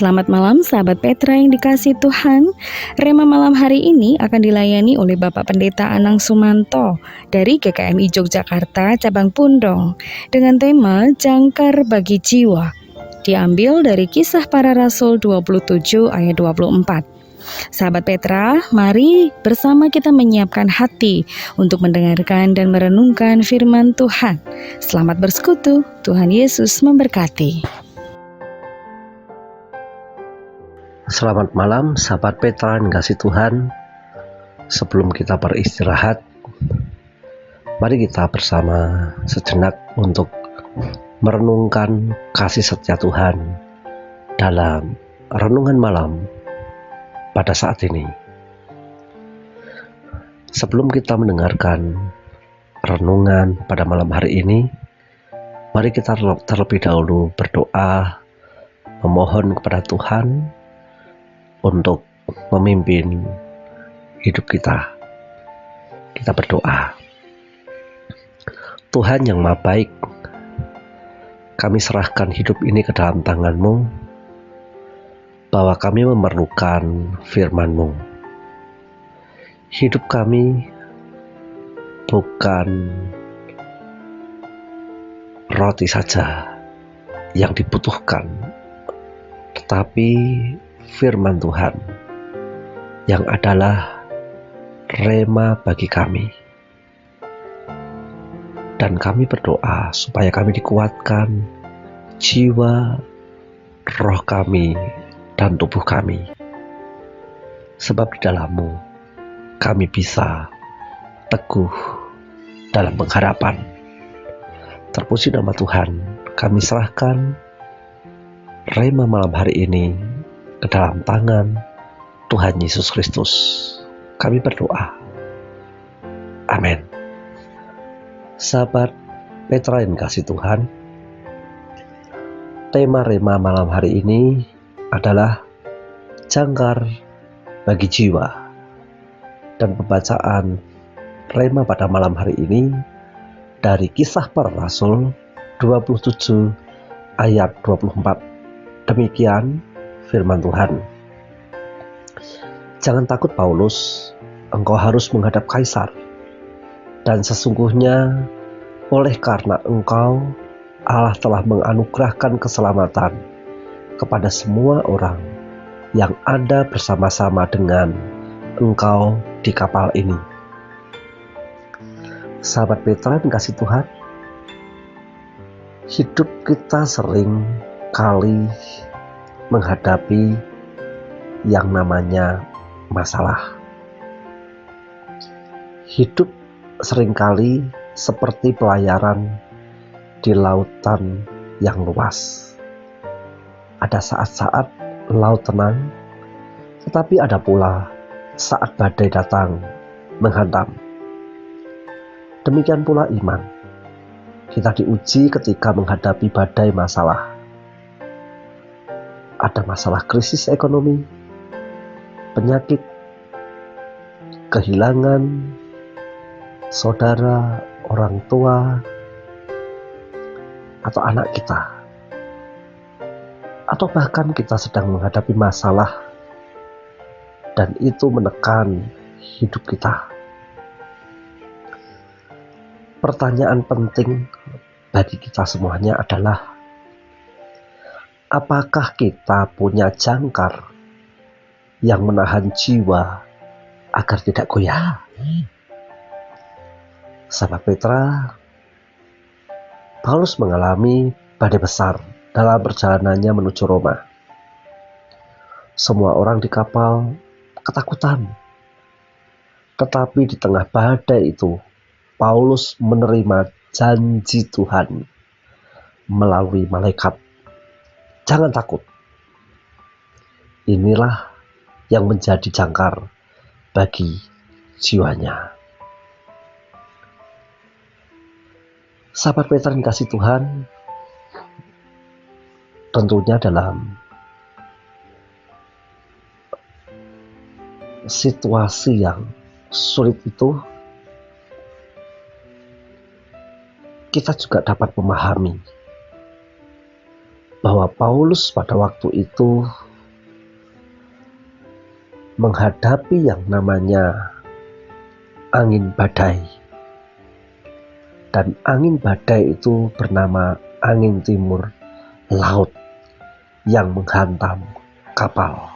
Selamat malam sahabat Petra yang dikasih Tuhan. Rema malam hari ini akan dilayani oleh Bapak Pendeta Anang Sumanto dari GKMI Yogyakarta Cabang Pundong dengan tema Jangkar Bagi Jiwa. Diambil dari Kisah Para Rasul 27 ayat 24. Sahabat Petra, mari bersama kita menyiapkan hati untuk mendengarkan dan merenungkan firman Tuhan. Selamat bersekutu, Tuhan Yesus memberkati. Selamat malam sahabat Petra yang kasih Tuhan. Sebelum kita beristirahat, mari kita bersama sejenak untuk merenungkan kasih setia Tuhan dalam renungan malam pada saat ini. Sebelum kita mendengarkan renungan pada malam hari ini, mari kita terlebih dahulu berdoa memohon kepada Tuhan untuk memimpin hidup kita. Kita berdoa. Tuhan yang Maha Baik, kami serahkan hidup ini ke dalam tangan-Mu, bahwa kami memerlukan firman-Mu. Hidup kami bukan roti saja yang dibutuhkan, tetapi firman Tuhan yang adalah rema bagi kami. Dan kami berdoa supaya kami dikuatkan jiwa, roh kami, dan tubuh kami. Sebab di dalam-Mu kami bisa teguh dalam pengharapan. Terpuji nama Tuhan, kami serahkan rema malam hari ini ke dalam tangan Tuhan Yesus Kristus. Kami berdoa. Amin. Sahabat Petra yang kasih Tuhan, tema rema malam hari ini adalah jangkar bagi jiwa. Dan pembacaan rema pada malam hari ini dari Kisah Para Rasul 27 ayat 24. Demikian firman Tuhan. Jangan takut Paulus, engkau harus menghadap Kaisar. Dan sesungguhnya oleh karena engkau, Allah telah menganugerahkan keselamatan kepada semua orang yang ada bersama-sama dengan engkau di kapal ini. Sahabat Petra yang kasih Tuhan, hidup kita sering kali menghadapi yang namanya masalah. Hidup seringkali seperti pelayaran di lautan yang luas. Ada saat-saat laut tenang, tetapi ada pula saat badai datang menghantam. Demikian pula iman. Kita diuji ketika menghadapi badai masalah. Ada masalah krisis ekonomi, penyakit, kehilangan saudara, orang tua, atau anak kita. Atau bahkan kita sedang menghadapi masalah dan itu menekan hidup kita. Pertanyaan penting bagi kita semuanya adalah, apakah kita punya jangkar yang menahan jiwa agar tidak goyah? Sahabat Petra, Paulus mengalami badai besar dalam perjalanannya menuju Roma. Semua orang di kapal ketakutan. Tetapi di tengah badai itu, Paulus menerima janji Tuhan melalui malaikat. Jangan takut. Inilah yang menjadi jangkar bagi jiwanya. Sahabat Petra yang kasih Tuhan, tentunya dalam situasi yang sulit itu, kita juga dapat memahami bahwa Paulus pada waktu itu menghadapi yang namanya angin badai. Dan angin badai itu bernama angin timur laut yang menghantam kapal.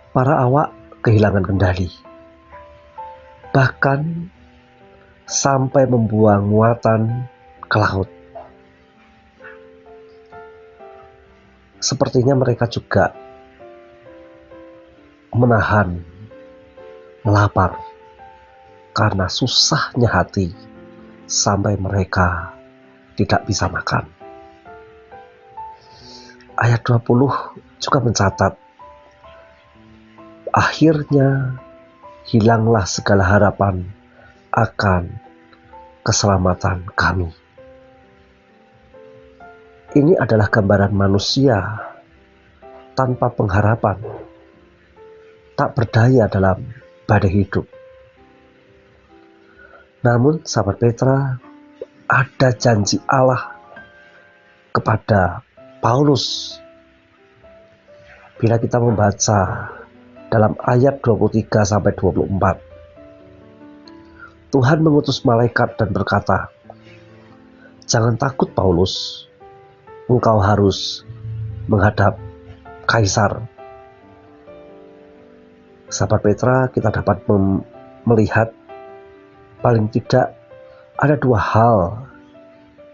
Para awak kehilangan kendali, bahkan sampai membuang muatan ke laut. Sepertinya mereka juga menahan lapar karena susahnya hati sampai mereka tidak bisa makan. Ayat 20 juga mencatat, akhirnya hilanglah segala harapan akan keselamatan kami. Ini adalah gambaran manusia tanpa pengharapan, tak berdaya dalam badai hidup. Namun sahabat Petra, ada janji Allah kepada Paulus. Bila kita membaca dalam ayat 23-24, Tuhan mengutus malaikat dan berkata, "Jangan takut Paulus, engkau harus menghadap Kaisar." Sahabat Petra, kita dapat melihat paling tidak ada dua hal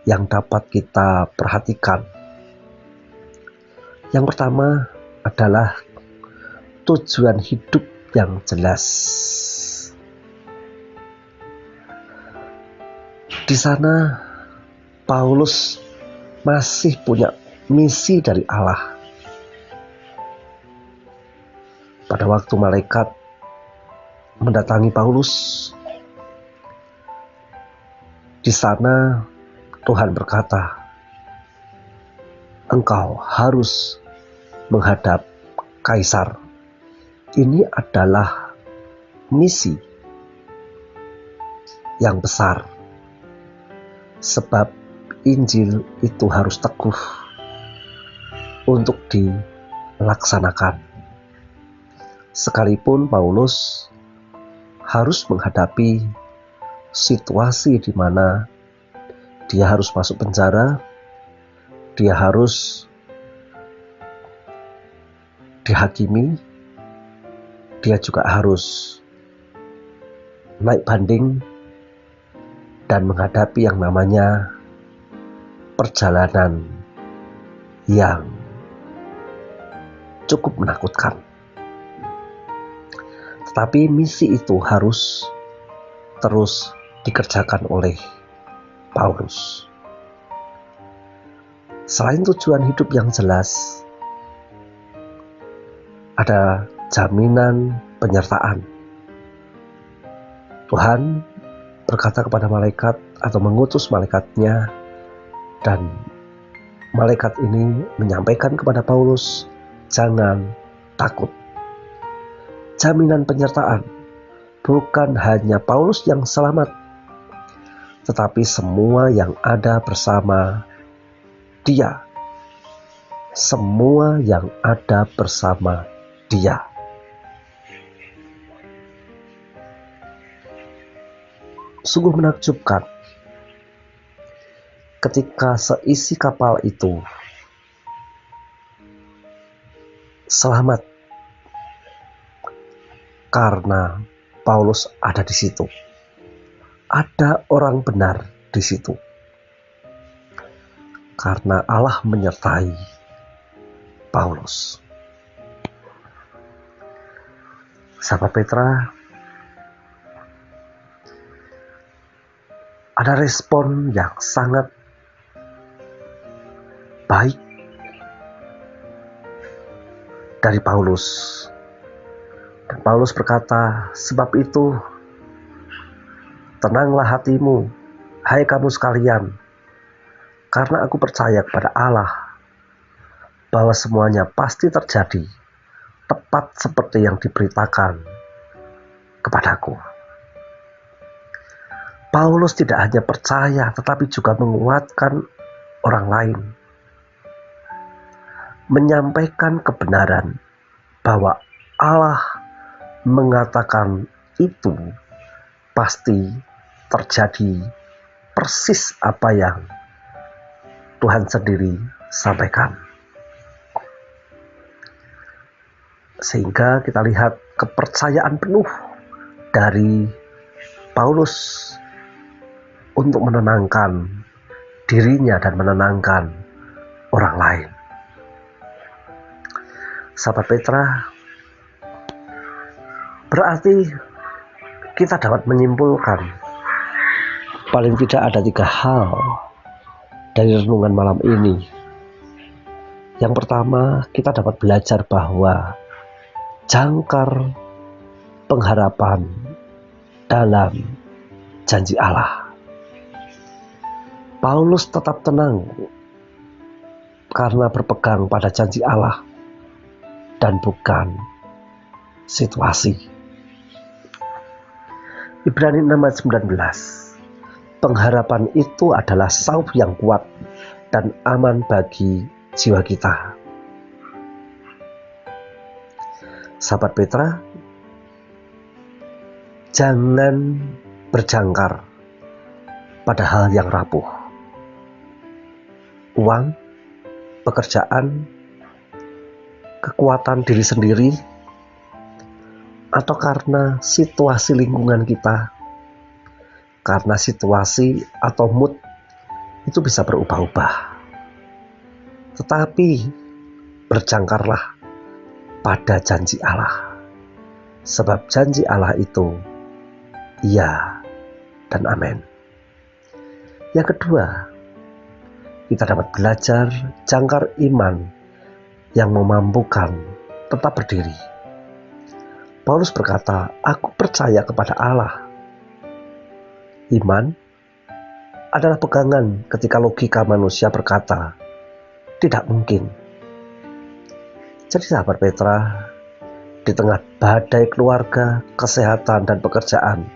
yang dapat kita perhatikan. Yang pertama adalah tujuan hidup yang jelas. Di sana Paulus masih punya misi dari Allah. Pada waktu malaikat mendatangi Paulus, di sana Tuhan berkata, "Engkau harus menghadap Kaisar." Ini adalah misi yang besar, sebab Injil itu harus teguh untuk dilaksanakan. Sekalipun Paulus harus menghadapi situasi di mana dia harus masuk penjara, dia harus dihakimi, dia juga harus naik banding dan menghadapi yang namanya perjalanan yang cukup menakutkan. Tetapi misi itu harus terus dikerjakan oleh Paulus. Selain tujuan hidup yang jelas, ada jaminan penyertaan. Tuhan berkata kepada malaikat atau mengutus malaikatnya, dan malaikat ini menyampaikan kepada Paulus, "Jangan takut." Jaminan penyertaan, bukan hanya Paulus yang selamat, tetapi semua yang ada bersama dia. Semua yang ada bersama dia. Sungguh menakjubkan ketika seisi kapal itu selamat karena Paulus ada di situ. Ada orang benar di situ. Karena Allah menyertai Paulus. Sahabat Petra, ada respon yang sangat baik dari Paulus. Dan Paulus berkata, "Sebab itu, tenanglah hatimu, hai kamu sekalian, karena aku percaya kepada Allah bahwa semuanya pasti terjadi tepat seperti yang diberitakan kepadaku." Paulus tidak hanya percaya, tetapi juga menguatkan orang lain, menyampaikan kebenaran bahwa Allah mengatakan itu pasti terjadi persis apa yang Tuhan sendiri sampaikan. Sehingga kita lihat kepercayaan penuh dari Paulus untuk menenangkan dirinya dan menenangkan orang lain. Sahabat Petra, berarti kita dapat menyimpulkan paling tidak ada 3 hal dari renungan malam ini. Yang pertama, kita dapat belajar bahwa jangkar pengharapan dalam janji Allah. Paulus tetap tenang karena berpegang pada janji Allah dan bukan situasi. Ibrani 6 ayat 19. Pengharapan itu adalah saup yang kuat dan aman bagi jiwa kita. Sahabat Petra, jangan berjangkar pada hal yang rapuh. Uang, pekerjaan, kekuatan diri sendiri, atau karena situasi lingkungan kita, karena situasi atau mood itu bisa berubah-ubah. Tetapi berjangkarlah pada janji Allah, sebab janji Allah itu iya dan amin. Yang kedua, kita dapat belajar jangkar iman yang memampukan tetap berdiri. Paulus berkata, aku percaya kepada Allah. Iman adalah pegangan ketika logika manusia berkata, tidak mungkin. Jadi sahabat Petra, di tengah badai keluarga, kesehatan, dan pekerjaan,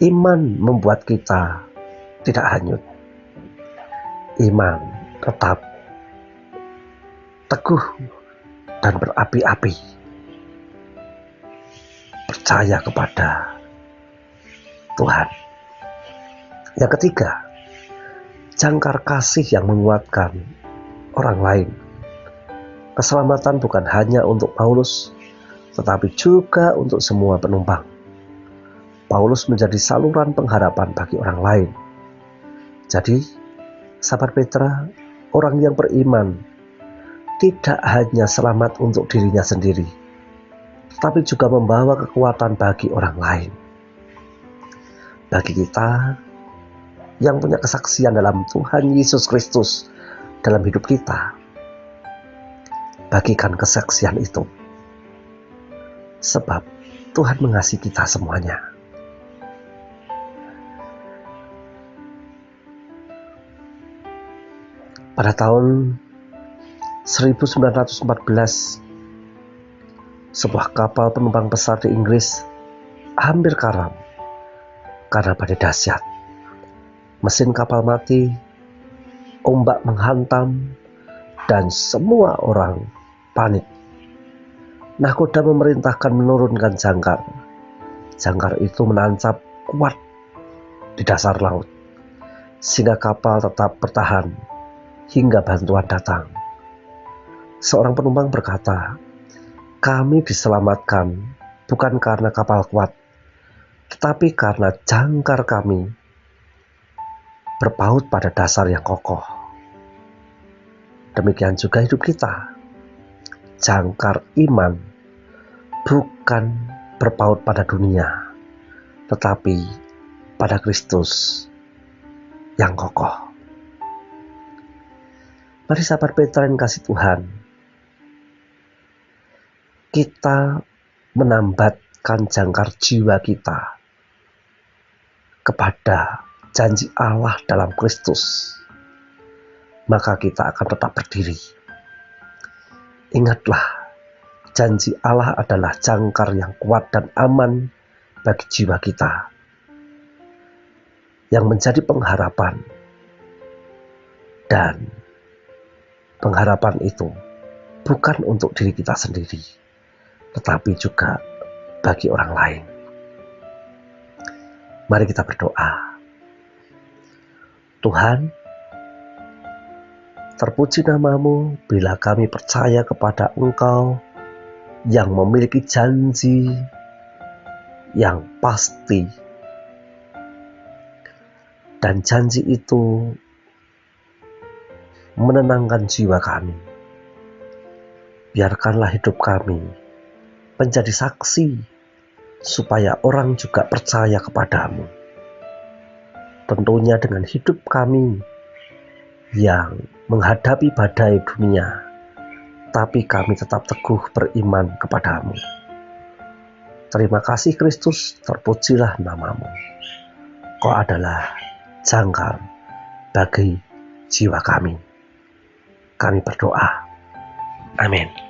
iman membuat kita tidak hanyut. Iman tetap teguh dan berapi-api. Percaya kepada Tuhan. Yang ketiga, jangkar kasih yang menguatkan orang lain. Keselamatan bukan hanya untuk Paulus, tetapi juga untuk semua penumpang. Paulus menjadi saluran pengharapan bagi orang lain. Jadi, sahabat Petra, orang yang beriman tidak hanya selamat untuk dirinya sendiri, tetapi juga membawa kekuatan bagi orang lain. Bagi kita yang punya kesaksian dalam Tuhan Yesus Kristus dalam hidup kita, bagikan kesaksian itu, sebab Tuhan mengasihi kita semuanya. Pada tahun 1914, sebuah kapal penumpang besar di Inggris hampir karam karena badai dahsyat. Mesin kapal mati, ombak menghantam, dan semua orang panik. Nahkoda memerintahkan menurunkan jangkar. Jangkar itu menancap kuat di dasar laut, sehingga kapal tetap bertahan hingga bantuan datang. Seorang penumpang berkata, kami diselamatkan bukan karena kapal kuat, tetapi karena jangkar kami berpaut pada dasar yang kokoh. Demikian juga hidup kita. Jangkar iman bukan berpaut pada dunia, tetapi pada Kristus yang kokoh. Mari sahabat Petra yang kasih Tuhan, kita menambatkan jangkar jiwa kita kepada janji Allah dalam Kristus, maka kita akan tetap berdiri. Ingatlah, janji Allah adalah jangkar yang kuat dan aman bagi jiwa kita, yang menjadi pengharapan. Dan pengharapan itu bukan untuk diri kita sendiri, tetapi juga bagi orang lain. Mari kita berdoa. Tuhan, terpuji nama-Mu bila kami percaya kepada Engkau yang memiliki janji yang pasti. Dan janji itu menenangkan jiwa kami. Biarkanlah hidup kami menjadi saksi supaya orang juga percaya kepadamu. Tentunya dengan hidup kami yang menghadapi badai dunia, tapi kami tetap teguh beriman kepadamu. Terima kasih Kristus, terpujilah nama-Mu. Kau adalah jangkar bagi jiwa kami. Kami berdoa. Amin.